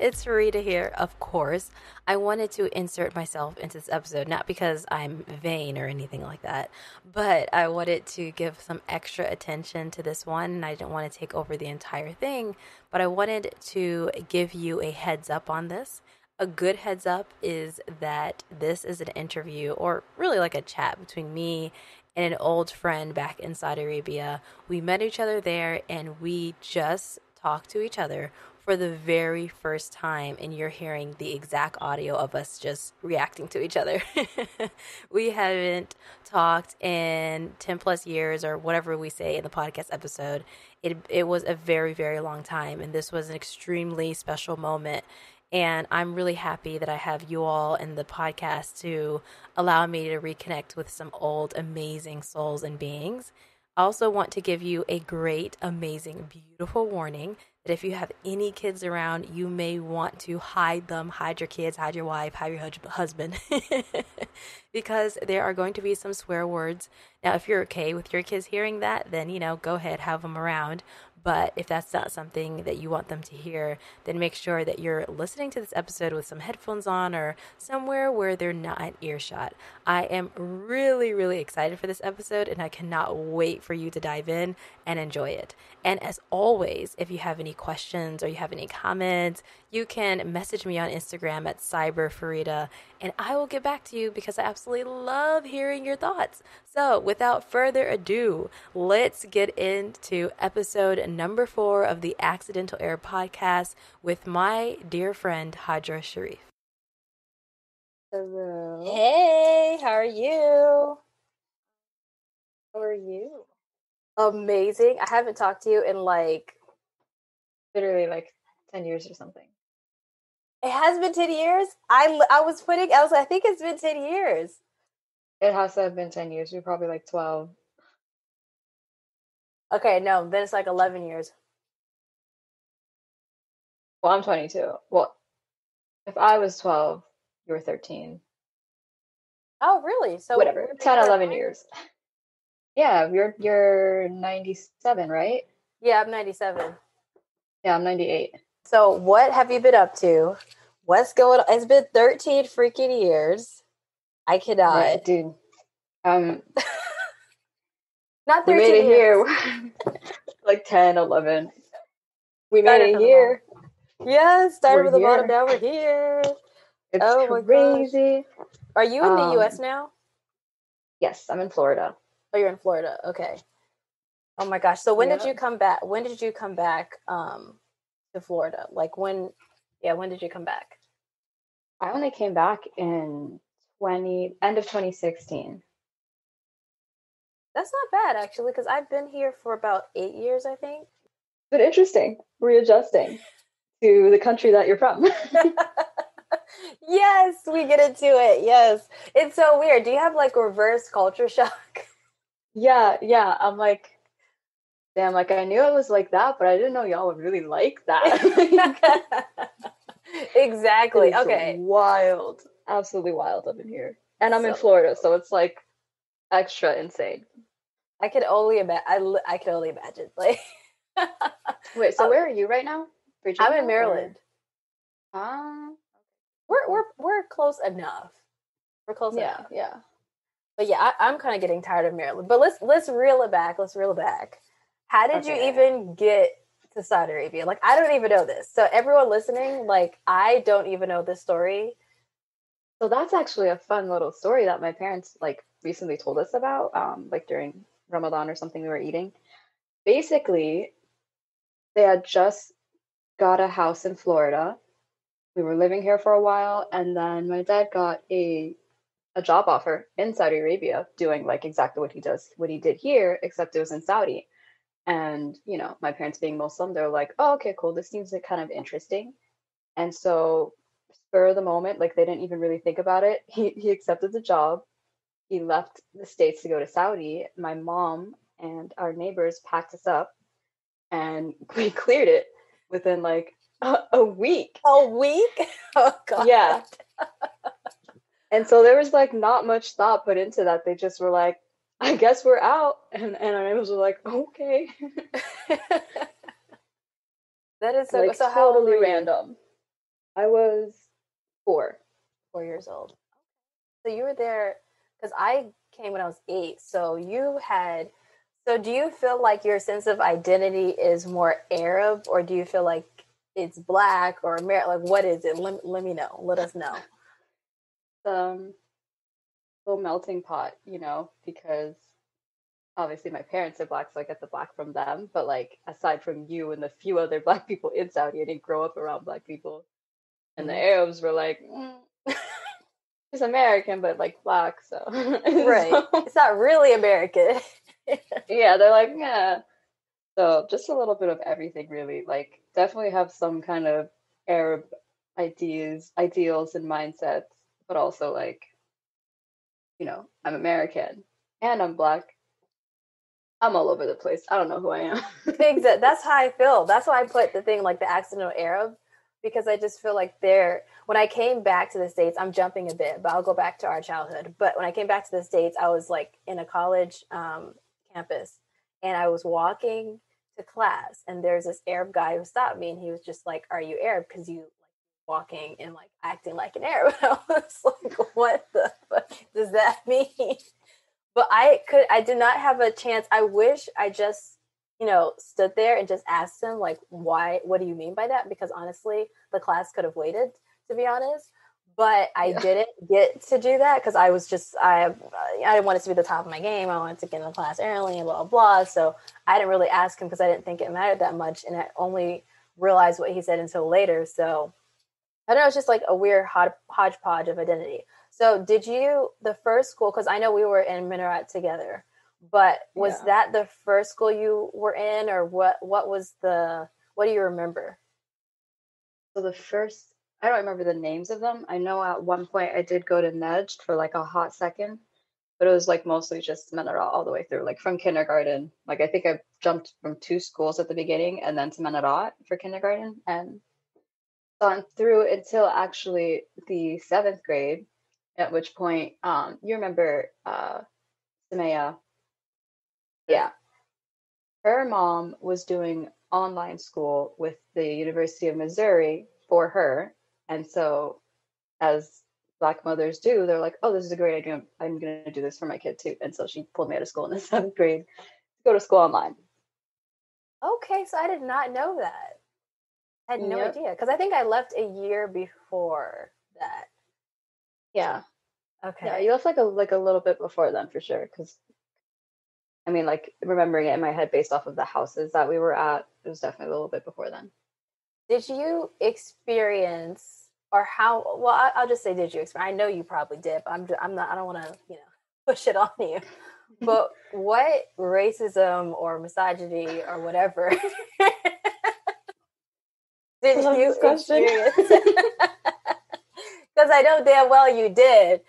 it's Farida here, of course. I wanted to insert myself into this episode, not because I'm vain or anything like that, but I wanted to give some extra attention to this one, and I didn't want to take over the entire thing, but I wanted to give you a heads up on this. A good heads up is that this is an interview, or really like a chat between me and an old friend back in Saudi Arabia. We met each other there, and we just talked to each other for the very first time, and you're hearing the exact audio of us just reacting to each other. We haven't talked in 10 plus years, or whatever we say in the podcast episode. It was a very, very long time, and this was an extremely special moment. And I'm really happy that I have you all in the podcast to allow me to reconnect with some old, amazing souls and beings. I also want to give you a great, amazing, beautiful warning that if you have any kids around, you may want to hide them, hide your kids, hide your wife, hide your husband, because there are going to be some swear words. Now, if you're okay with your kids hearing that, then, go ahead, have them around. But if that's not something that you want them to hear, then make sure that you're listening to this episode with some headphones on or somewhere where they're not in earshot. I am really, really excited for this episode, and I cannot wait for you to dive in and enjoy it. And as always, if you have any questions or you have any comments, you can message me on Instagram at CyberFareedah, and I will get back to you because I absolutely love hearing your thoughts. So without further ado, let's get into episode number 4 of the Accidental Air podcast with my dear friend Hajara Shareef. Hello. Hey, how are you? How are you? Amazing. I haven't talked to you in literally 10 years or something. It has been 10 years? I was like, I think it's been 10 years. It has to have been 10 years. We're probably 12. Okay, no, then it's 11 years. Well, I'm 22. Well, if I was 12, you were 13. Oh, really? So whatever, 10, 11 years. Yeah, you're 97, right? Yeah, I'm 97. Yeah, I'm 98. So what have you been up to? What's going on? It's been 13 freaking years. I cannot. Right, dude. Not 13 we made it years. Here. 10, 11. We made it here. Yes, started with the bottom, now we're here. It's crazy. Are you in the U.S. now? Yes, I'm in Florida. Oh, you're in Florida. Okay. Oh my gosh. So when did you come back? When did you come back to Florida? When did you come back? I only came back in end of 2016. That's not bad, actually, because I've been here for about 8 years, I think. But interesting, readjusting to the country that you're from. Yes, we get into it. Yes. It's so weird. Do you have reverse culture shock? Yeah. I'm damn, I knew it was like that, but I didn't know y'all would really like that. Exactly. Okay. Wild. Absolutely wild up in here. And I'm in Florida, so it's extra insane. I could only imagine. I could only imagine. Wait, so where are you right now? Virginia, I'm in Maryland. We're close enough. We're close enough. Yeah. But yeah, I'm kind of getting tired of Maryland. But let's reel it back. How did you even get to Saudi Arabia? I don't even know this. So everyone listening, I don't even know this story. So that's actually a fun little story that my parents recently told us about. During Ramadan or something we were eating. Basically, they had just got a house in Florida. We were living here for a while, and then my dad got a job offer in Saudi Arabia doing exactly what he did here, except it was in Saudi. And, my parents being Muslim, they're like, oh, okay, cool. This seems kind of interesting. And so spur of the moment, they didn't even really think about it. He accepted the job. He left the States to go to Saudi. My mom and our neighbors packed us up, and we cleared it within a week. A week? Oh, God. Yeah. And so there was not much thought put into that. They just were I guess we're out. And our neighbors were okay. That is so totally random. I was 4. 4 years old. So you were there because I came when I was 8. So you had. So do you feel like your sense of identity is more Arab, or do you feel like it's Black or American? Like, what is it? Let me know. Let us know. Um, Little melting pot, because obviously my parents are Black, so I get the Black from them. But like aside from you and the few other Black people in Saudi, I didn't grow up around Black people. And the Mhm. Arabs were like, it's American, but like Black. So, Right. so It's not really American. yeah, they're like, yeah. So just a little bit of everything, really. Like, definitely have some kind of Arab ideals, and mindsets, but also like, I'm American and I'm Black. I'm all over the place. I don't know who I am. Exactly. That's how I feel. That's why I put the thing like the accidental Arab, because I just feel like when I came back to the States, I'm jumping a bit, but I'll go back to our childhood. But when I came back to the States, I was like in a college campus, and I was walking to class, and there's this Arab guy who stopped me, and he was just like, "Are you Arab? Because you like walking and like acting like an Arab." And I was like, "What the fuck does that mean?" But I did not have a chance. I wish I just, stood there and just asked him like, why, what do you mean by that? Because honestly, the class could have waited, to be honest. But I Yeah. didn't get to do that because I didn't want it to be the top of my game. I wanted to get in the class early and blah, blah, blah. So I didn't really ask him because I didn't think it mattered that much. And I only realized what he said until later. So I don't know, it's just like a weird hodgepodge of identity. So, did you, the first school, because I know we were in Minarat together, but was Yeah. that the first school you were in, or what do you remember? So I don't remember the names of them. I know at one point I did go to Nejd for like a hot second, but it was like mostly just Menara all the way through, like from kindergarten. Like I think I jumped from 2 schools at the beginning and then to Menara for kindergarten and gone through until actually the 7th grade, at which point, you remember Samaya? Yeah. Her mom was doing online school with the University of Missouri for her. And so as Black mothers do, they're like, oh, this is a great idea. I'm going to do this for my kid too. And so she pulled me out of school in the 7th grade to go to school online. Okay, so I did not know that. I had no Yep. idea because I think I left a year before that. Yeah. Yeah. Okay. You left like a little bit before then for sure. Because I mean, like remembering it in my head based off of the houses that we were at, it was definitely a little bit before then. Did you experience, or how? Well, I'll just say, did you experience? I know you probably did, but I'm not. I don't want to, push it on you. But what racism or misogyny or whatever I did love you this question. experience? Because I know damn well you did,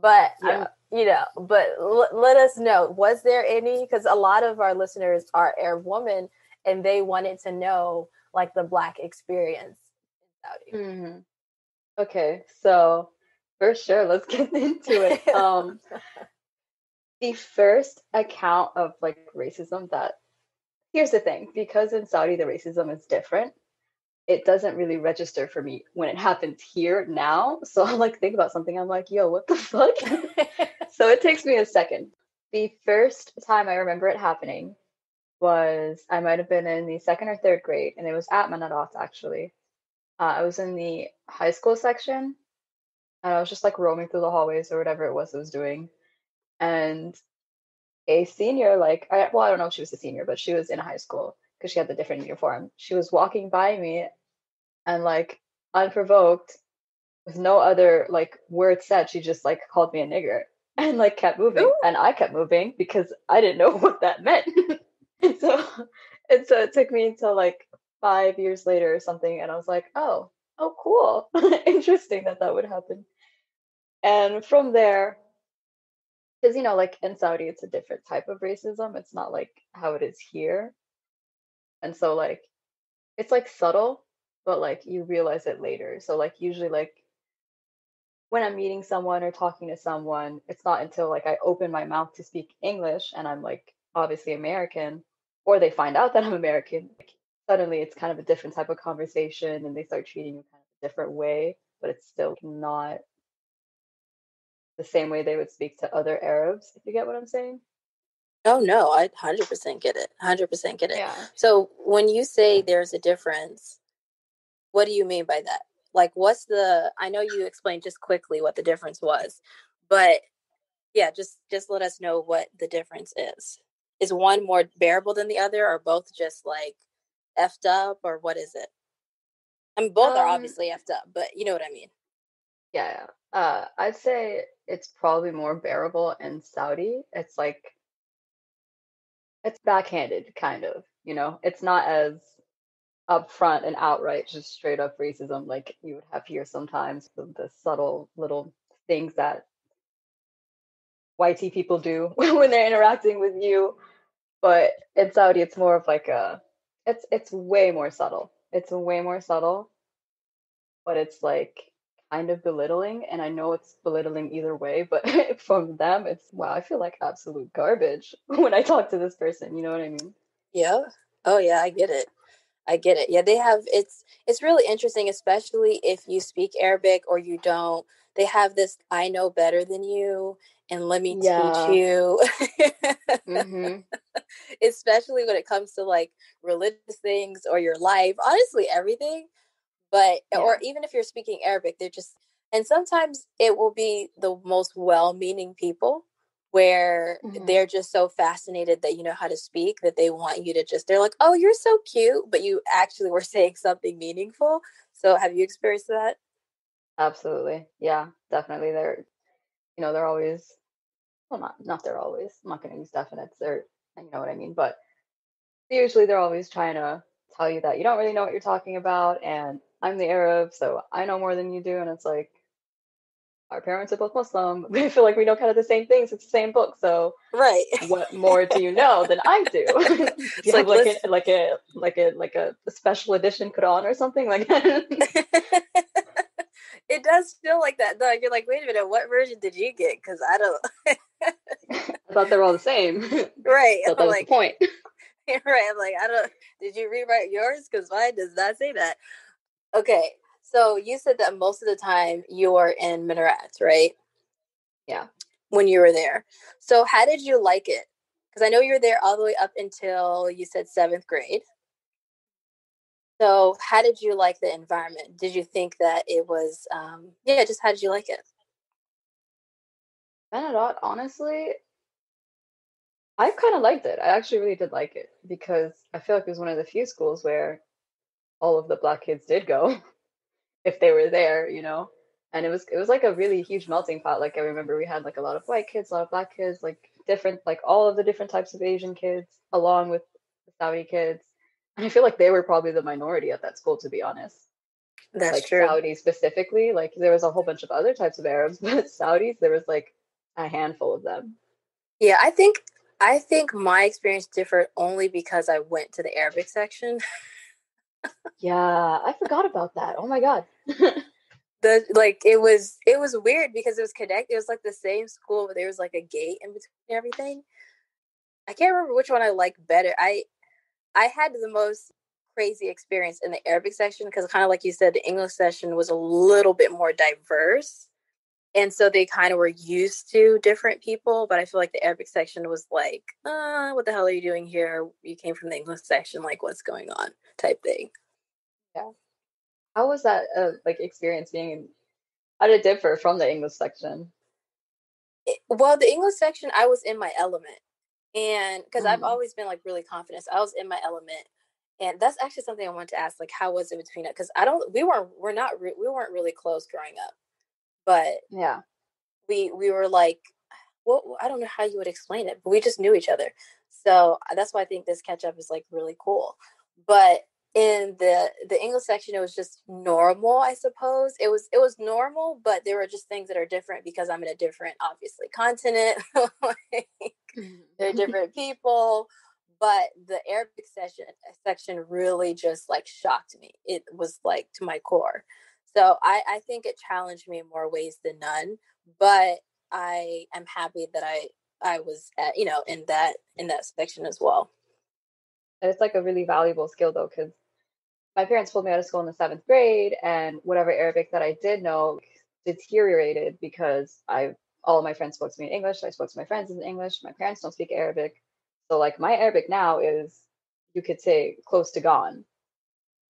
but Yeah. but let us know. Was there any? Because a lot of our listeners are Arab women, and they wanted to know like the Black experience in hmm Okay, so for sure, let's get into it. Saudi. The first account of like racism that here's the thing, because in Saudi the racism is different, it doesn't really register for me when it happens here now. So I like think about something, I'm like, yo, what the fuck? So it takes me a second. The first time I remember it happening was I might have been in the 2nd or 3rd grade, and it was at Manarat actually. I was in the high school section, and I was just like roaming through the hallways or whatever it was I was doing. And a senior, like, well, I don't know if she was a senior, but she was in high school because she had the different uniform. She was walking by me and, like, unprovoked, with no other, like, word said, she just, like, called me a nigger and, like, kept moving. Ooh. And I kept moving because I didn't know what that meant. and so, and so it took me until, like, 5 years later or something. And I was like, oh, cool. Interesting that that would happen. And from there, because like in Saudi, it's a different type of racism. It's not like how it is here, and so like it's like subtle, but like you realize it later. So like usually like when I'm meeting someone or talking to someone, it's not until like I open my mouth to speak English and I'm like obviously American, or they find out that I'm American. Like, suddenly it's kind of a different type of conversation, and they start treating you kind of different way, but it's still not the same way they would speak to other Arabs, if you get what I'm saying. Oh no, I 100% get it. 100% get it. Yeah. So when you say there's a difference, what do you mean by that? Like, what's the? I know you explained just quickly what the difference was, but yeah, just let us know what the difference is. Is one more bearable than the other, or both just like effed up, or what is it? I mean, both are Um, obviously effed up, but you know what I mean. yeah, yeah. I'd say it's probably more bearable in Saudi. It's like it's backhanded, kind of, you know. It's not as upfront and outright, just straight up racism like you would have here sometimes, the subtle little things that whitey people do when they're interacting with you. But in Saudi, it's more of like it's way more subtle. It's way more subtle, but it's like kind of belittling. And I know it's belittling either way, but from them, it's wow, I feel like absolute garbage when I talk to this person. You know what I mean? Yeah. Oh yeah, I get it. I get it. Yeah, they have it's really interesting, especially if you speak Arabic or you don't. They have this I know better than you and let me teach Yeah. you. Mm-hmm. Especially when it comes to like religious things or your life, honestly everything. But or Yeah. even if you're speaking Arabic, they're just and sometimes it will be the most well-meaning people where Mm-hmm. they're just so fascinated that you know how to speak that they want you to just they're like, "Oh, you're so cute," but you actually were saying something meaningful. So have you experienced that? Absolutely. Yeah, definitely. They're always, well, not they're always. I'm not going to use definites. You know what I mean. But usually they're always trying to tell you that you don't really know what you're talking about, and I'm the Arab, so I know more than you do. And it's like our parents are both Muslim. We feel like we know kind of the same things. It's the same book. So Right. what more do you know than I do? Do It's you have like like listen. a special edition Quran or something like that? It does feel like that though. You're like, wait a minute, what version did you get? Because I don't. I thought they were all the same. Right. Thought that I'm was the like, point. right. I'm like, I don't. Did you rewrite yours? Because mine does not say that. Okay. So you said that most of the time you're in minarets, right? Yeah. When you were there. So how did you like it? Because I know you were there all the way up until you said seventh grade. So how did you like the environment? Did you think that it was, yeah, just how did you like it? Benadot, honestly, I kind of liked it. I actually really did like it because I feel like it was one of the few schools where all of the black kids did go if they were there, you know. And it was like a really huge melting pot. Like I remember we had like a lot of white kids, a lot of black kids, like different, like all of the different types of Asian kids, along with the Saudi kids. And I feel like they were probably the minority at that school, to be honest. That's Like true. Saudi specifically, like there was a whole bunch of other types of Arabs, but Saudis, there was like a handful of them. Yeah, I think my experience differed only because I went to the Arabic section. Yeah, I forgot about that. Oh my God. The like it was weird because it was connected. It was like the same school, but there was like a gate in between everything. I can't remember which one I liked better. I had the most crazy experience in the Arabic section because kind of like you said, the English section was a little bit more diverse. And so they kind of were used to different people, but I feel like the Arabic section was like, what the hell are you doing here? You came from the English section, like what's going on type thing. Yeah. How was that like experience being in, how did it differ from the English section? Well, the English section, I was in my element. And because I've Mm, always been like really confident, so I was in my element. And that's actually something I wanted to ask, like, how was it between it? Because I don't, we weren't really close growing up, but yeah. we were like, well, I don't know how you would explain it, but we just knew each other. So that's why I think this catch up is like really cool. But in the English section, it was just normal, I suppose. It was normal, but there were just things that are different because I'm in a different, obviously, continent. Like, there are Mhm. different people. But the Arabic section really just like shocked me. It was like to my core. So I think it challenged me in more ways than none. But I am happy that I was at, in that section as well. And it's like a really valuable skill though, because my parents pulled me out of school in the seventh grade, and whatever Arabic that I did know deteriorated because I all of my friends spoke to me in English. I spoke to my friends in English. My parents don't speak Arabic, so like my Arabic now is, you could say, close to gone,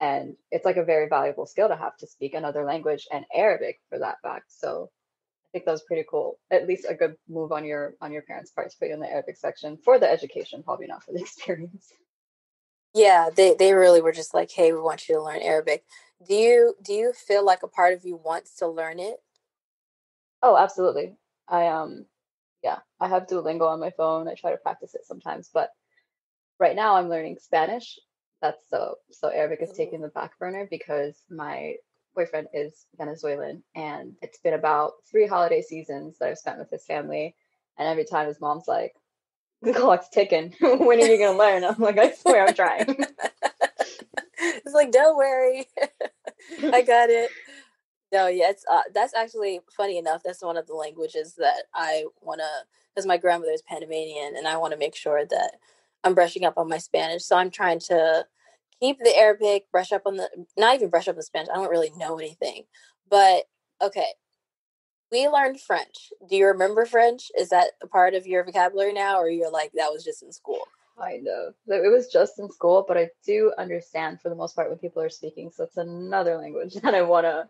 and it's like a very valuable skill to have to speak another language and Arabic for that fact. So I think that was pretty cool. At least a good move on your parents' part to put you in the Arabic section for the education, probably not for the experience. Yeah, they really were just like, "Hey, we want you to learn Arabic." Do you feel like a part of you wants to learn it? Oh, absolutely. I yeah, I have Duolingo on my phone. I try to practice it sometimes, but right now I'm learning Spanish. That's so Arabic is Ooh. taking the back burner because my boyfriend is Venezuelan, and it's been about three holiday seasons that I've spent with his family, and every time his mom's like, "The clock's ticking. When are you gonna learn?" I'm like, "I swear I'm trying." It's like, don't worry, I got it. No, yeah, it's that's actually funny enough. That's one of the languages that I wanna, because my grandmother is Panamanian, and I want to make sure that I'm brushing up on my Spanish. So I'm trying to keep the Arabic, brush up on the, not even brush up the Spanish. I don't really know anything, but okay. We learned French. Do you remember French? Is that a part of your vocabulary now, or you're like that was just in school? Kind of. It was just in school, but I do understand for the most part when people are speaking. So it's another language that I want to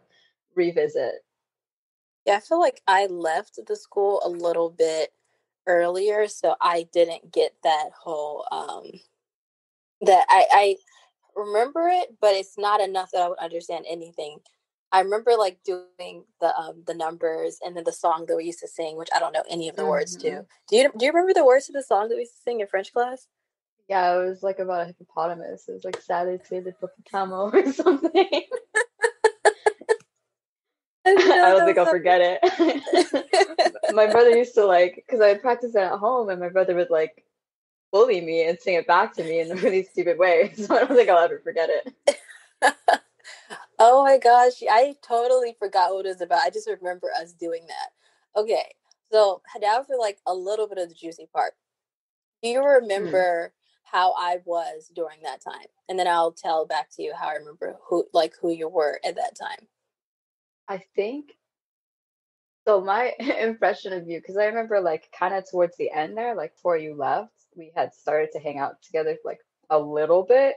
revisit. Yeah, I feel like I left the school a little bit earlier, so I didn't get that whole that I remember it, but it's not enough that I would understand anything. I remember like doing the numbers and then the song that we used to sing, which I don't know any of the words to. Hmm. Do you remember the words to the song that we used to sing in French class? Yeah, it was like about a hippopotamus. It was like Salute to the hippopotamo or something. I I feel like don't that think was I'll so forget it. My brother used to like, because I would practice it at home, and my brother would like bully me and sing it back to me in a really stupid way. So I don't think I'll ever forget it. Oh my gosh, I totally forgot what it was about. I just remember us doing that. Okay, so now for like a little bit of the juicy part. Do you Hmm. remember how I was during that time? And then I'll tell back to you how I remember who you were at that time. I think so. My impression of you, because I remember like kind of towards the end there, like before you left, we had started to hang out together like a little bit.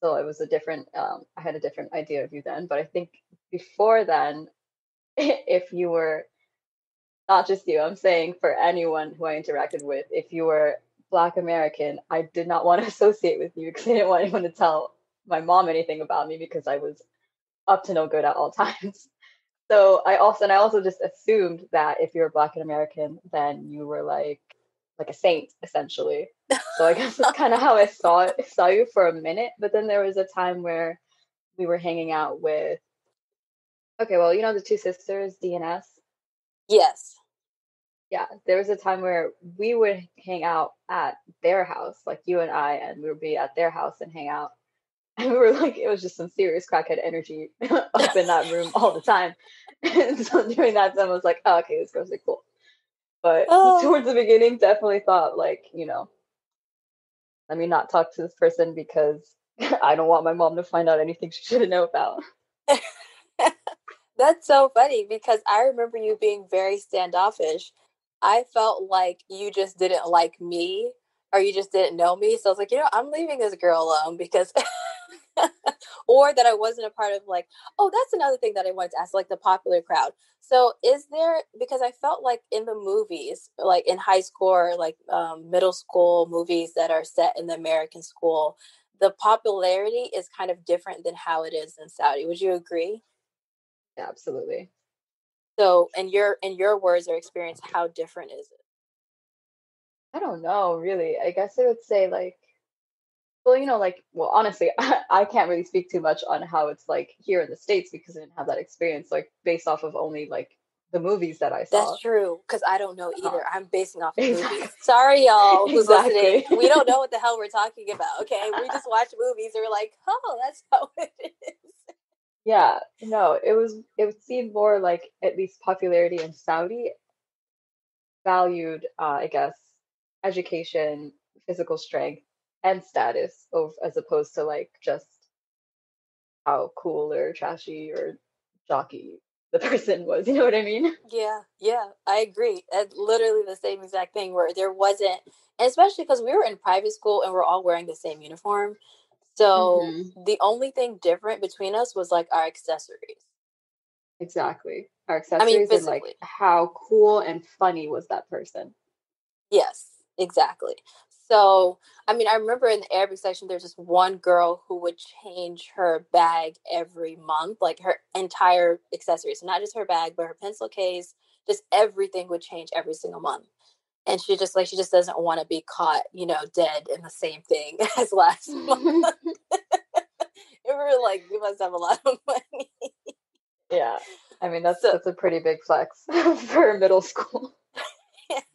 So it was a different, I had a different idea of you then. But I think before then, if you were, not just you, I'm saying for anyone who I interacted with, if you were Black American, I did not want to associate with you because I didn't want anyone to tell my mom anything about me because I was up to no good at all times. So I also just assumed that if you were Black and American, then you were like a saint essentially. So I guess that's kind of how saw you for a minute. But then there was a time where we were hanging out with, okay, well, you know the two sisters, D and S. Yes. Yeah, there was a time where we would hang out at their house, like you and I, and we would be at their house and hang out. And we were like, it was just some serious crackhead energy up in that room all the time. And so during that time, I was like, oh, okay, this girl's like cool. But Oh. towards the beginning, definitely thought like, let me not talk to this person because I don't want my mom to find out anything she shouldn't know about. That's so funny because I remember you being very standoffish. I felt like you just didn't like me or you just didn't know me. So I was like, I'm leaving this girl alone because or that I wasn't a part of like, oh, that's another thing that I wanted to ask, like the popular crowd. So is there, because I felt like in the movies, like in high school or like middle school movies that are set in the American school, the popularity is kind of different than how it is in Saudi. Would you agree? Yeah, absolutely. So in your words or experience, how different is it? I don't know, really. I guess I would say like, well, well, honestly, I can't really speak too much on how it's like here in the States because I didn't have that experience, like based off of only like the movies that I That's saw. true, because I don't know either. Um, I'm basing off of exactly, movies. Sorry, y'all who's listening. exactly. We don't know what the hell we're talking about, okay? We just watch movies and we're like, oh, that's how it is. Yeah, no, it would seem more like at least popularity in Saudi valued, I guess, education, physical strength, and status of as opposed to like just how cool or trashy or jockey the person was. You know what I mean? Yeah, I agree. That's literally the same exact thing where there wasn't, and especially because we were in private school and we're all wearing the same uniform. So Hmm. the only thing different between us was like our accessories. Exactly. Our I mean, accessories and like physically. how cool and funny was that person? Yes, exactly. So, I mean, I remember in the Arabic section, there's just one girl who would change her bag every month, like her entire accessories. So not just her bag, but her pencil case, just everything would change every single month. And she just doesn't want to be caught, dead in the same thing as last month. And we were like, you must have a lot of money. Yeah. I mean, So that's a pretty big flex for middle school.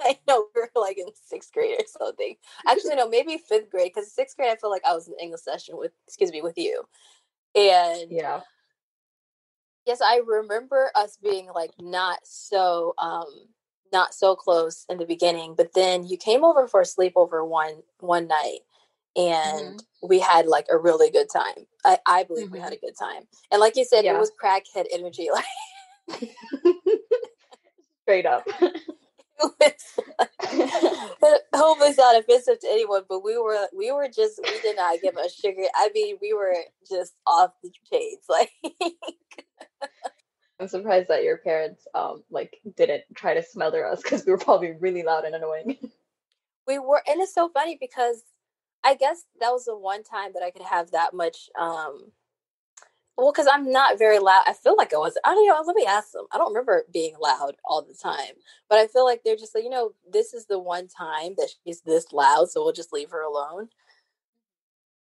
I know we were like in sixth grade or something. Actually, no, maybe fifth grade, because sixth grade I feel like I was in English session with you. And Yeah. yes, I remember us being like not so close in the beginning, but then you came over for a sleepover one night and Hmm. we had like a really good time. I believe we had Hmm. a good time. And like you said, it Yeah. was crackhead energy. Like Straight up. it was hopefully it's not offensive to anyone, but we did not give a sugar. I mean, we were just off the chains. Like I'm surprised that your parents like didn't try to smother us because we were probably really loud and annoying. we were, and it's so funny because I guess that was the one time that I could have that much. Well, because I'm not very loud. I feel like I was. I don't know. Let me ask them. I don't remember being loud all the time, but I feel like they're just like, this is the one time that she's this loud, so we'll just leave her alone.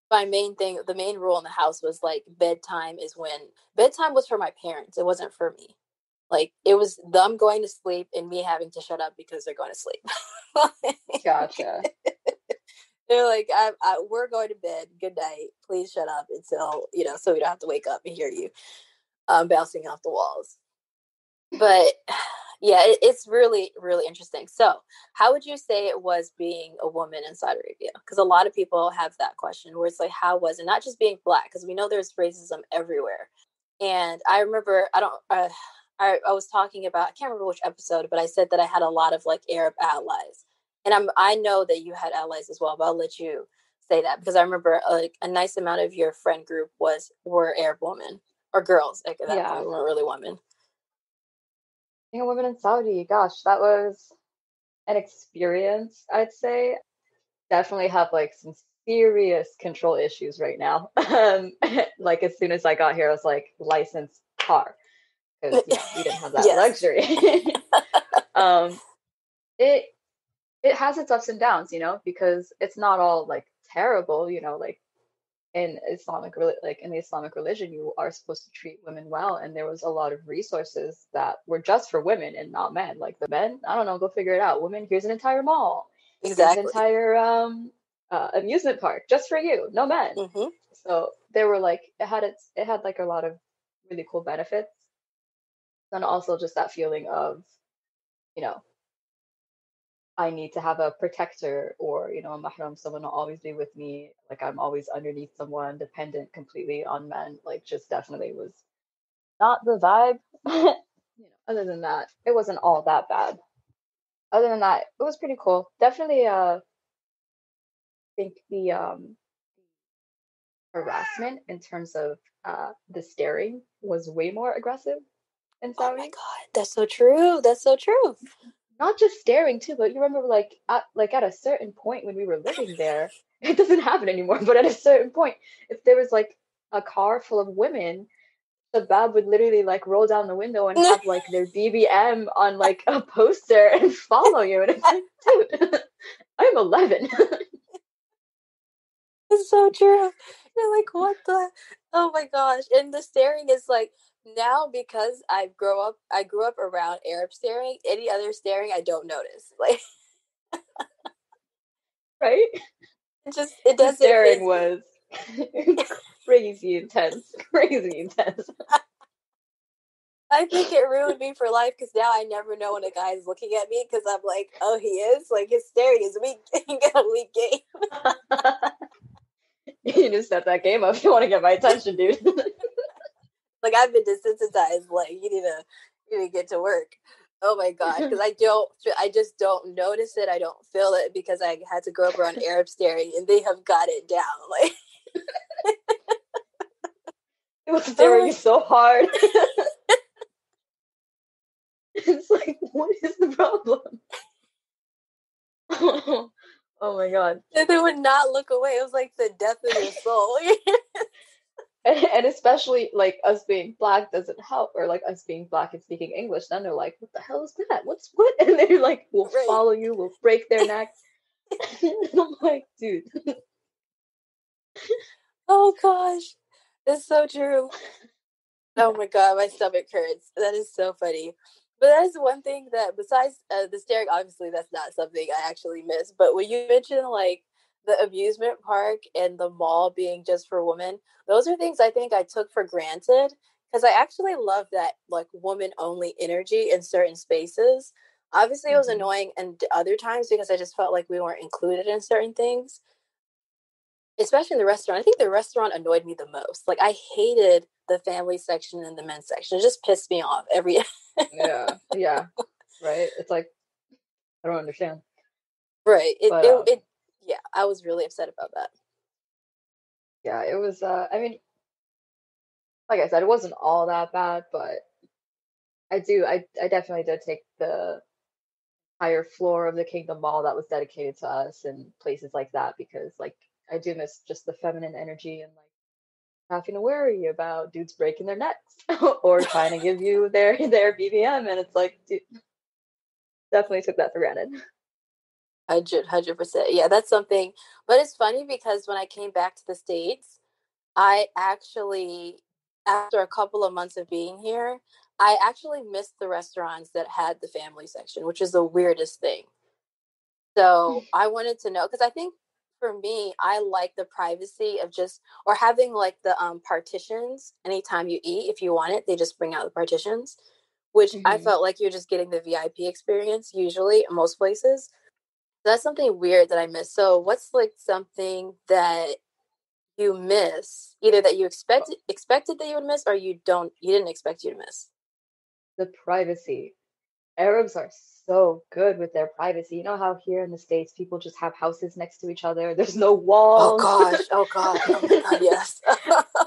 My main thing, the main rule in the house was like bedtime was for my parents. It wasn't for me. Like it was them going to sleep and me having to shut up because they're going to sleep. Gotcha. They're like, we're going to bed. Good night. Please shut up until, so we don't have to wake up and hear you bouncing off the walls. But yeah, it's really, really interesting. So, how would you say it was being a woman in Saudi Arabia? Because a lot of people have that question where it's like, how was it? Not just being black, because we know there's racism everywhere. And I remember, I was talking about, I can't remember which episode, but I said that I had a lot of like Arab allies. And I know that you had allies as well, but I'll let you say that because I remember like a nice amount of your friend group were Arab women or girls at that point. Yeah. We weren't really women. Being a woman in Saudi, gosh, that was an experience, I'd say. Definitely have like some serious control issues right now. Like as soon as I got here, I was like, licensed car, because we didn't have that Yes, luxury. Um, it it has its ups and downs, because it's not all like terrible, like in the Islamic religion, you are supposed to treat women well, and there was a lot of resources that were just for women and not men. Like the men, I don't know, go figure it out. Women, here's an entire mall, here's an exactly. entire amusement park just for you, no men. Hmm. So there were like it had like a lot of really cool benefits, and also just that feeling of you know I need to have a protector or, a mahram, someone will always be with me. Like I'm always underneath someone, dependent completely on men. Like just definitely was not the vibe. Other than that, it wasn't all that bad. Other than that, it was pretty cool. Definitely, think the harassment in terms of the staring was way more aggressive in Oh my Saudi. god, that's so true. That's so true. Not just staring too, but you remember like at a certain point when we were living there, it doesn't happen anymore, but at a certain point, if there was like a car full of women, the bab would literally like roll down the window and have like their BBM on like a poster and follow you. And it's like, dude, I'm 11. It's so true. You're like, what the? Oh my gosh! And the staring is like now because I grew up around Arab staring. Any other staring, I don't notice. Like Right? it The doesn't staring phase me. was crazy intense, crazy intense. I think it ruined me for life because now I never know when a guy is looking at me because I'm like, oh, he is. Like his staring is weak. He got a weak game. You just set that game up. You want to get my attention, dude. Like I've been desensitized. Like you need to get to work. Oh my god, because I just don't notice it. I don't feel it because I had to grow up around Arab staring, and they have got it down. Like It was staring so hard. It's like, what is the problem? Oh my god. they would not look away. It was like the death of your soul. And especially like us being black doesn't help, or like us being black and speaking English, then they're like, what the hell is that? What's what? And they're like, we'll Right. follow you, we'll break their neck. And I'm like, dude. Oh gosh, it's so true. Oh my god, my stomach hurts. That is so funny. But that is one thing that, besides the staring, obviously that's not something I actually miss. But when you mention like the amusement park and the mall being just for women, those are things I think I took for granted because I actually love that like woman only energy in certain spaces. Obviously, it was Hmm. annoying and other times because I just felt like we weren't included in certain things, especially in the restaurant. I think the restaurant annoyed me the most. Like I hated the family section and the men's section. It just pissed me off every. Yeah, yeah, right. It's like I don't understand, Right. but Yeah, I was really upset about that. yeah, it was. I mean, like I said, it wasn't all that bad, but I definitely did take the higher floor of the Kingdom Mall that was dedicated to us and places like that because like I do miss just the feminine energy and like having to worry about dudes breaking their necks or trying to give you their BBM, and it's like, dude, definitely took that for granted. 100%. Yeah, that's something. But it's funny because when I came back to the States, I actually, after a couple of months of being here, I actually missed the restaurants that had the family section, which is the weirdest thing. So I wanted to know because I think for me, I like the privacy of just or having like the partitions anytime you eat. If you want it, they just bring out the partitions, which I Hmm. felt like you're just getting the VIP experience usually in most places. That's something weird that I miss. So what's like something that you miss, either that you expected that you would miss, or you didn't expect you to miss? The privacy. Arabs are so good with their privacy. You know how here in the States people just have houses next to each other. There's no Oh walls. gosh, oh god, oh my god, yes.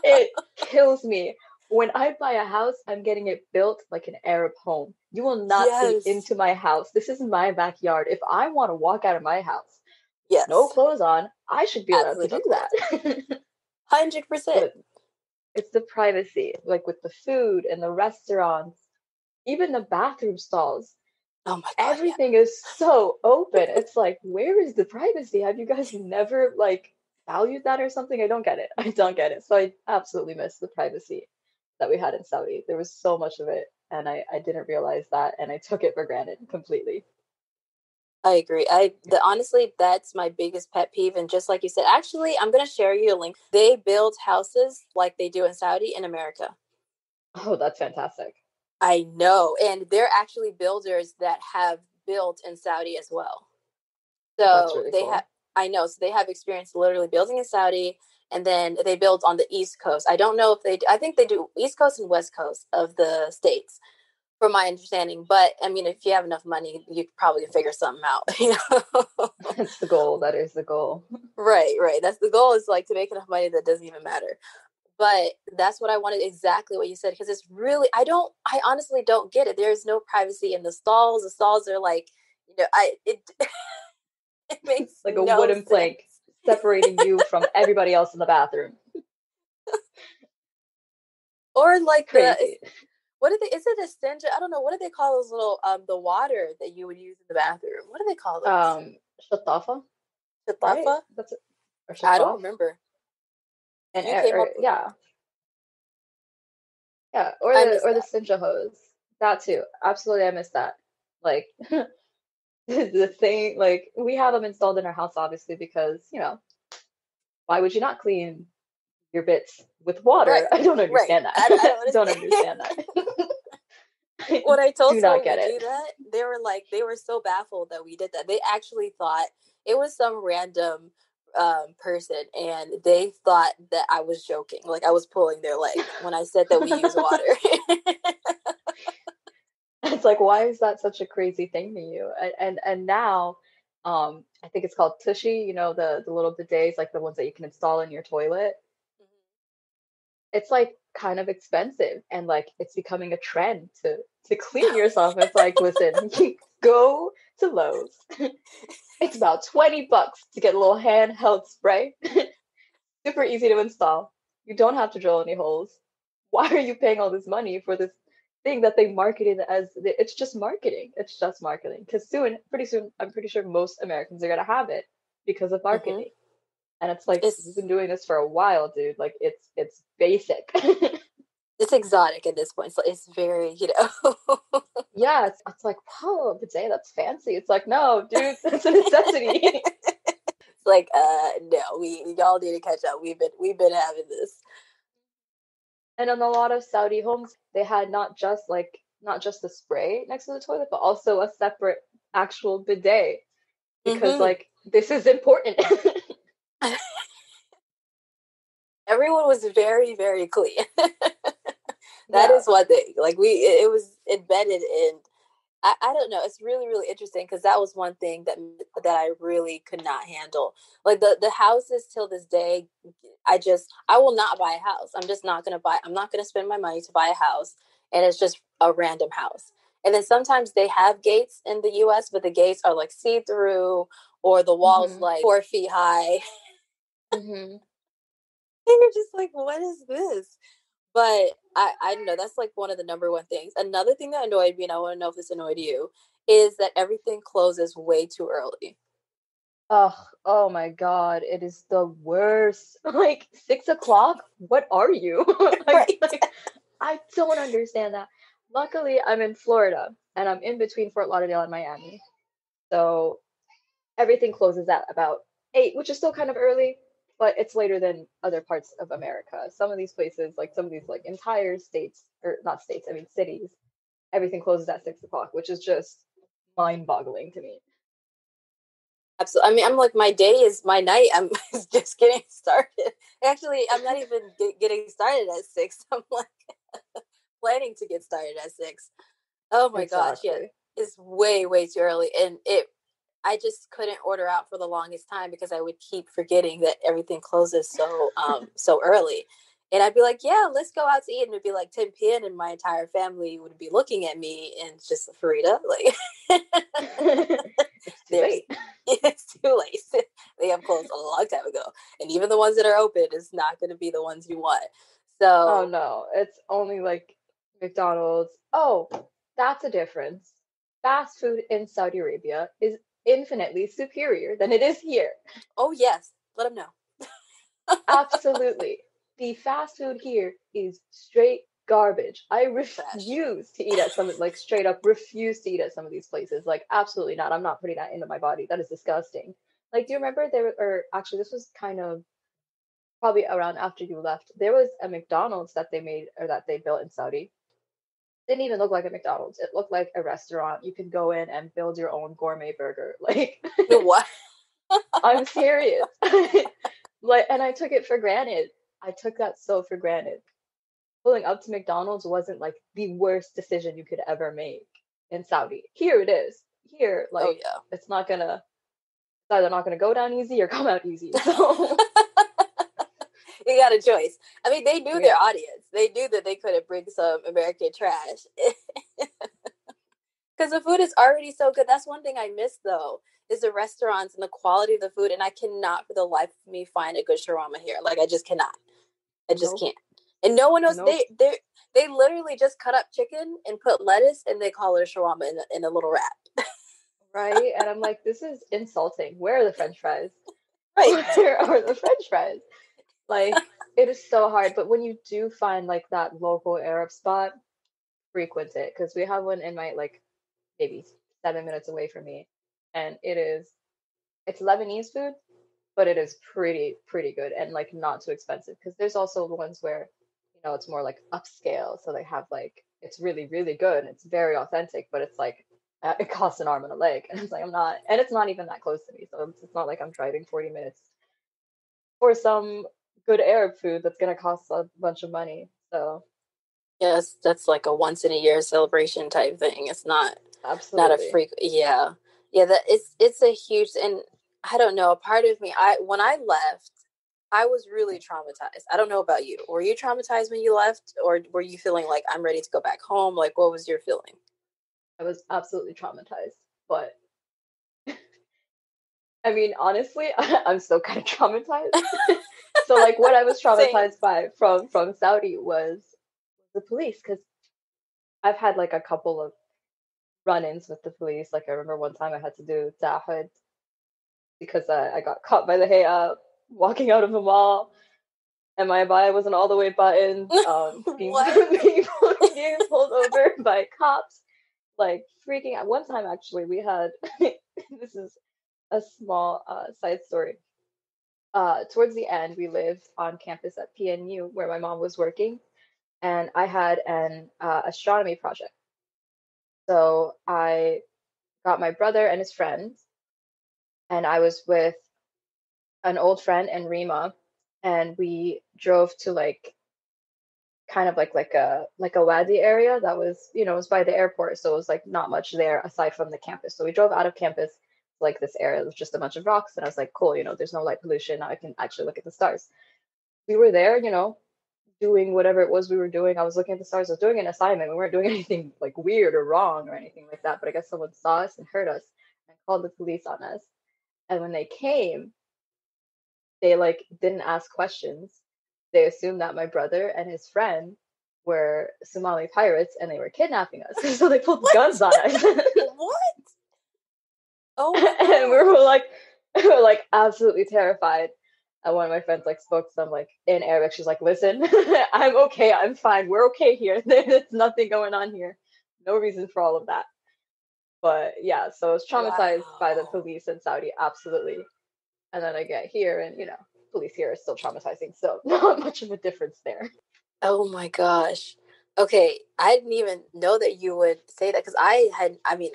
It kills me. When I buy a house, I'm getting it built like an Arab home. You will not see Yes, into my house. This is my backyard. If I want to walk out of my house with no yes, clothes on, I should be allowed to absolutely no do clothes. that. 100%. But it's the privacy, like with the food and the restaurants, even the bathroom stalls. Oh my god, yeah. Everything is so open. It's like, where is the privacy? Have you guys never like valued that or something? I don't get it. I don't get it. So I absolutely miss the privacy that we had in Saudi. There was so much of it, and I didn't realize that, and I took it for granted completely. I agree. Honestly, that's my biggest pet peeve. And just like you said, actually, I'm gonna share you a link. They build houses like they do in Saudi in America. Oh, that's fantastic. I know, and they're actually builders that have built in Saudi as well. That's So really they have, cool. I know, so they have experience literally building in Saudi, and then they build on the East Coast. I don't know if they do, I think they do East Coast and West Coast of the states, from my understanding. But I mean, if you have enough money, you could probably figure something out, you know? That's the goal. That is the goal. Right, right. That's the goal is like to make enough money that doesn't even matter. But that's what I wanted, exactly what you said, because it's really, I honestly don't get it. There's no privacy in the stalls. The stalls are like, it makes Like a no wooden sense. plank separating you from everybody else in the bathroom. Or like Crazy. what do they, is it a stench? I don't know. What do they call those little, the water that you would use in the bathroom? What do they call those? Shatafa, right? Shatafa? That's it. Or I don't shataf. remember. And You came or, up with, yeah, yeah, I missed or the that. Sinja hose. That too. Absolutely, I miss that. Like the thing, like we have them installed in our house, obviously, because why would you not clean your bits with Right, water? I don't right. understand that. I don't Don't understand. understand that. I When I told do not someone get we it. do that, they were so baffled that we did that. They actually thought it was some random. person, and they thought that I was joking, like I was pulling their leg when I said that we use water. It's like, why is that such a crazy thing to you? And now, I think it's called Tushy, the little bidets, like the ones that you can install in your toilet. It's like kind of expensive, and like it's becoming a trend to clean yourself. It's like, listen, you go to Lowe's. It's about $20 to get a little handheld spray. Super easy to install. You don't have to drill any holes. Why are you paying all this money for this thing that they marketed as it's just marketing? It's just marketing. Because pretty soon, I'm pretty sure most Americans are gonna have it because of Hmm. marketing. And it's like, we've It's been doing this for a while, dude. Like it's basic. it's exotic at this point, so it's very, Yeah, it's like, wow, a bidet, that's fancy. It's like, no, dude, that's a necessity. It's like, no, we all need to catch up. We've been having this. And in a lot of Saudi homes, they had not just the spray next to the toilet, but also a separate actual bidet because Hmm. like this is important. Everyone was very, very clean. That Yeah. is one thing. Like it was embedded in. I don't know. It's really, really interesting because that was one thing that I really could not handle. Like the houses till this day, I will not buy a house. I'm just not gonna buy. I'm not gonna spend my money to buy a house, and it's just a random house. And then sometimes they have gates in the U.S., but the gates are like see through, or the walls Hmm. like 4 feet high. Hmm. And you're just like, what is this? But I don't know. That's like one of the number one things. Another thing that annoyed me, and I want to know if this annoyed you, is that everything closes way too early. Oh my God, it is the worst. Like 6 o'clock? What are you? Right. Like I don't understand that. Luckily, I'm in Florida and I'm in between Fort Lauderdale and Miami. So everything closes at about 8, which is still kind of early, but it's later than other parts of America. Some of these places, like some of these like entire states, or not states, I mean cities, everything closes at 6 o'clock, which is just mind-boggling to me. Absolutely. I mean, I'm like, my night. I'm just getting started. Actually, I'm not even getting started at 6. I'm like planning to get started at 6. Oh my gosh, yeah, Exactly. it's way, way too early, and I just couldn't order out for the longest time because I would keep forgetting that everything closes so early. And I'd be like, yeah, let's go out to eat. And it'd be like 10 p.m. and my entire family would be looking at me and just Farida, like It's too there's late. it's too late. They have closed a long time ago. And even the ones that are open is not gonna be the ones you want. Oh So no, it's only like McDonald's. Oh, that's a difference. Fast food in Saudi Arabia is infinitely superior than it is here. oh yes, let them know. Absolutely. The fast food here is straight garbage. I Trash. refuse to eat at like straight up refuse to eat at some of these places. Like, absolutely not. I'm not putting that into my body. That is disgusting. Like, do you remember or actually, this was kind of probably around after you left. There was a McDonald's that they made or that they built in Saudi. Didn't even look like a McDonald's. It looked like a restaurant. You can go in and build your own gourmet burger. Like, What? I'm serious. Like, and I took it for granted. I took that so for granted. Pulling up to McDonald's wasn't like the worst decision you could ever make in Saudi. Here it is. Here, Oh like, yeah. it's either not gonna go down easy or come out easy. So You got a choice. I mean, they knew their yeah, audience. They knew that they couldn't bring some American trash because the food is already so good. That's one thing I miss though is the restaurants and the quality of the food. And I cannot for the life of me find a good shawarma here. Like I just cannot. I just nope, can't. And no one knows nope, they literally just cut up chicken and put lettuce and they call it a shawarma in a little wrap. right? And I'm like, this is insulting. Where are the French fries? Right. Where are the French fries? Like, it is so hard. But when you do find like that local Arab spot, frequent it because we have one in my like maybe 7 minutes away from me, and it's Lebanese food, but it is pretty good and like not too expensive because there's also the ones where it's more like upscale, so they have like it's really good and it's very authentic, but it's like it costs an arm and a leg, and it's like I'm not, and it's not even that close to me, so it's not like I'm driving 40 minutes for some good Arab food that's gonna cost a bunch of money. So Yes, that's like a once in a year celebration type thing. It's not a absolutely. freak. Yeah, yeah. That it's a huge, and I don't know. A part of me, I when I left, I was really traumatized. I don't know about you. Were you traumatized when you left, or were you feeling like I'm ready to go back home? Like, what was your feeling? I was absolutely traumatized. But I mean, honestly, I'm still kind of traumatized. So like what I was Same. traumatized by from Saudi was the police because I've had like a couple of run-ins with the police. Like I remember one time I had to do tahad because I got caught by the Hayat walking out of the mall and my abaya wasn't all the way buttoned, being What? being pulled over by cops, like freaking out. One time actually we had this is a small side story. Towards the end, we lived on campus at PNU where my mom was working, and I had an astronomy project. So I got my brother and his friends, and I was with an old friend and Rima, and we drove to like kind of like a wadi area that was it was by the airport, so it was like not much there aside from the campus. So we drove out of campus like this area with just a bunch of rocks, and I was like, cool, there's no light pollution. Now I can actually look at the stars. We were there, doing whatever it was we were doing. I was looking at the stars. I was doing an assignment. We weren't doing anything like weird or wrong or anything like that. But I guess someone saw us and heard us and called the police on us. And when they came, they like didn't ask questions. They assumed that my brother and his friend were Somali pirates and they were kidnapping us. So they pulled What? guns on us. What? Oh my And we gosh. were like we were like absolutely terrified. And one of my friends like spoke some like in Arabic. She's like, "Listen, I'm okay. I'm fine. We're okay here. There's nothing going on here. No reason for all of that." But yeah, so I was traumatized by the Wow. police in Saudi, absolutely. And then I get here, and police here is still traumatizing. So not much of a difference there. Oh my gosh. Okay, I didn't even know that you would say that because I mean,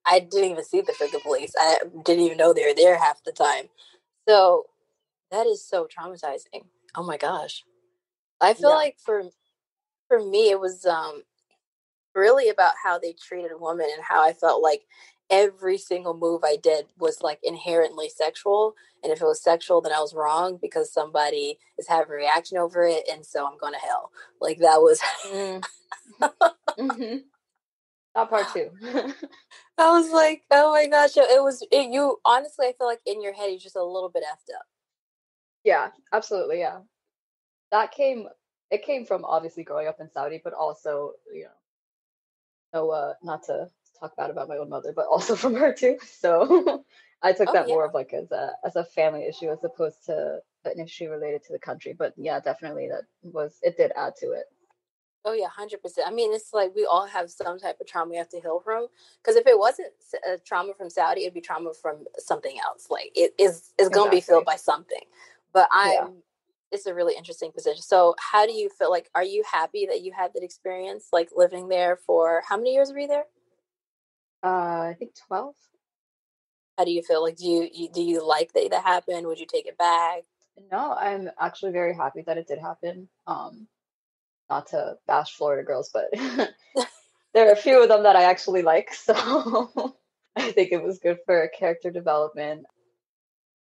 I didn't even see the freaking police. I didn't even know they were there half the time. So that is so traumatizing. Oh my gosh. I feel Yeah. like for me, it was really about how they treated a woman and how I felt like every single move I did was like inherently sexual. And if it was sexual, then I was wrong because somebody is having a reaction over it. And so I'm going to hell. Like that was, Mm. Hmm. That part too. I was like, oh my gosh. You honestly, I feel like in your head, you're just a little bit effed up. Yeah, absolutely. Yeah. That came, it came from obviously growing up in Saudi, but also, no, not to talk bad about my own mother, but also from her too. So I took Oh, that more yeah. of like as a family issue as opposed to an issue related to the country. But yeah, definitely it did add to it. Oh yeah, 100%. I mean, it's like we all have some type of trauma we have to heal from. Because if it wasn't a trauma from Saudi, it'd be trauma from something else. Like it's going to be filled Exactly. by something. But Yeah. it's a really interesting position. So how do you feel? Like, are you happy that you had that experience? Like living there for how many years were you there? I think 12. How do you feel? Like, do you like that happened? Would you take it back? No, I'm actually very happy that it did happen. Not to bash Florida girls, but there are a few of them that I actually like, so I think it was good for character development.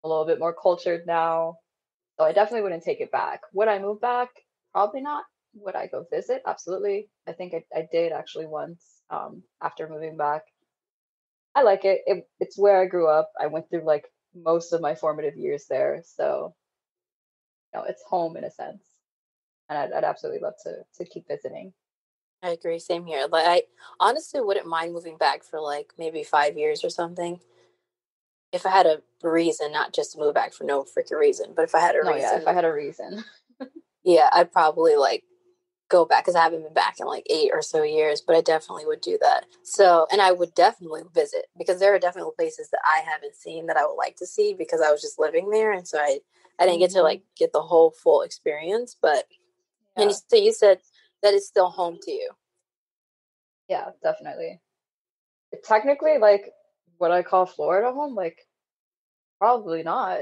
A little bit more cultured now. So I definitely wouldn't take it back. Would I move back? Probably not. Would I go visit? Absolutely. I think I did actually once after moving back. I like it. It's where I grew up. I went through like most of my formative years there. So, it's home in a sense. And I'd absolutely love to keep visiting. I agree. Same here. Like, I honestly wouldn't mind moving back for like maybe 5 years or something. If I had a reason, not just to move back for no freaking reason, but if I had a No, yeah, if I reason, had a reason. yeah, I'd probably like go back because I haven't been back in like 8 or so years, but I definitely would do that. So, and I would definitely visit because there are definitely places that I haven't seen that I would like to see because I was just living there. And so I didn't get to Hmm. like get the whole full experience, but, and Yeah, you said that it's still home to you. yeah, definitely. Technically, like what I call Florida home, like Probably not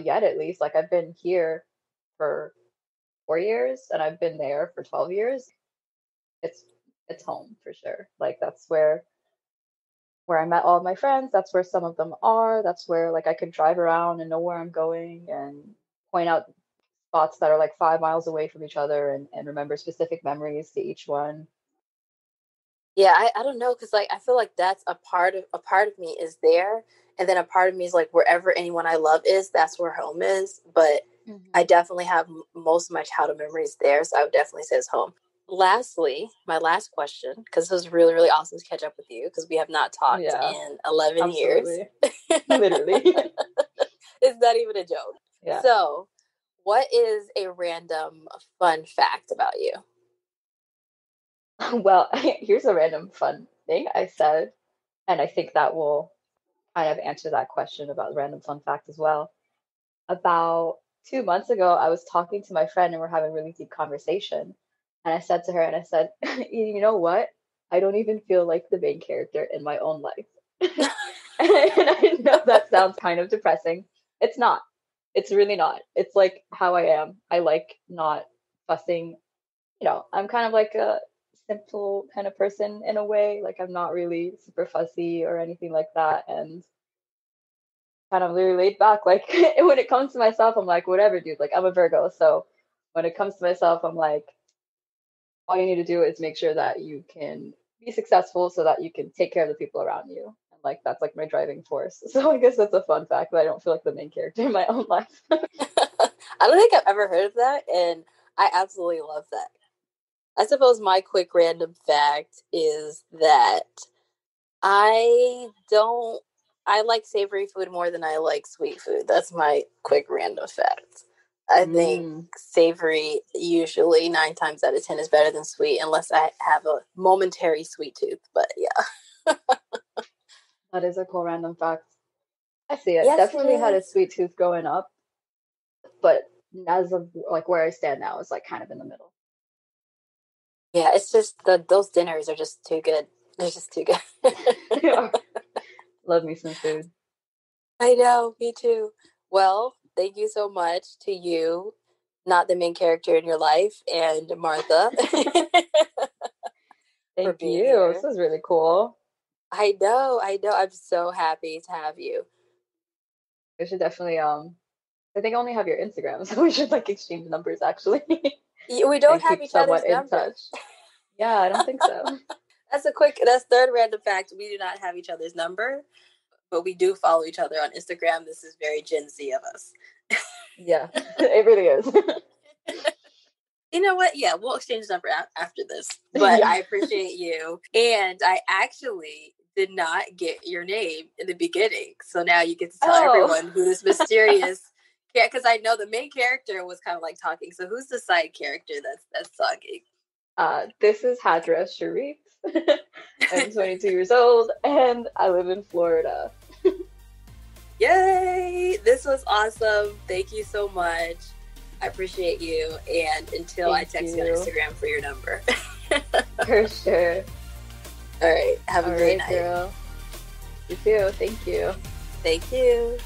yet, at least. Like I've been here for 4 years and I've been there for 12 years. It's it's home for sure. Like that's where I met all of my friends. That's where some of them are. That's where like I could drive around and know where I'm going and point out spots that are like 5 miles away from each other and remember specific memories to each one. Yeah, I don't know because like I feel like that's a part of me is there, and then a part of me is like wherever anyone I love is, that's where home is. But I Hmm. definitely have most of my childhood memories there, so I would definitely say it's home. Lastly, my last question, because it was really really awesome to catch up with you because we have not talked Yeah, in 11 years. absolutely. Literally. It's not even a joke. Yeah. So, what is a random fun fact about you? Well, here's a random fun thing I said, and I think that will kind of answer that question about random fun fact as well. About 2 months ago, I was talking to my friend and we're having a really deep conversation. And I said to her, and I said, you know what? I don't even feel like the main character in my own life. And I know that sounds kind of depressing. It's not. It's really not. It's like how I am. I like not fussing. I'm kind of like a simple kind of person in a way. Like I'm not really super fussy or anything like that. And kind of really laid back. Like when it comes to myself, I'm like, whatever, dude. Like I'm a Virgo, so when it comes to myself, I'm like, all you need to do is make sure that you can be successful, so that you can take care of the people around you. And like that's like my driving force. So I guess that's a fun fact that I don't feel like the main character in my own life. I don't think I've ever heard of that, and I absolutely love that. I suppose my quick random fact is that I don't. I like savory food more than I like sweet food. That's my quick random fact. I think Mm, savory usually 9 times out of 10 is better than sweet, unless I have a momentary sweet tooth. But yeah, that is a cool random fact. I see it. yes, it Definitely had a is. sweet tooth growing up, but as of like where I stand now is like kind of in the middle. Yeah, it's just those dinners are just too good. They're just too good. Love me some food. I know, me too. Well, thank you so much to you, not the main character in your life, and Martha for Thank being you. This here. is really cool. I know, I know. I'm so happy to have you. We should definitely I think I only have your Instagram, so we should like exchange numbers actually We don't and have keep each somewhat other's in number. touch. Yeah, I don't think so. That's third random fact. We do not have each other's number, but we do follow each other on Instagram. This is very Gen Z of us. Yeah, it really is. You know what? Yeah, we'll exchange number after this. But Yeah. I appreciate you. And I actually did not get your name in the beginning. So now you get to tell Oh, everyone who this mysterious because I know the main character was kind of like talking. So who's the side character that's talking? this is Hajra Shareef. I'm 22 years old and I live in Florida. Yay! This was awesome. Thank you so much. I appreciate you. And until I Thank text you on you. Instagram for your number. For sure. All right. Have a All great right, night. girl. You too. Thank you. Thank you.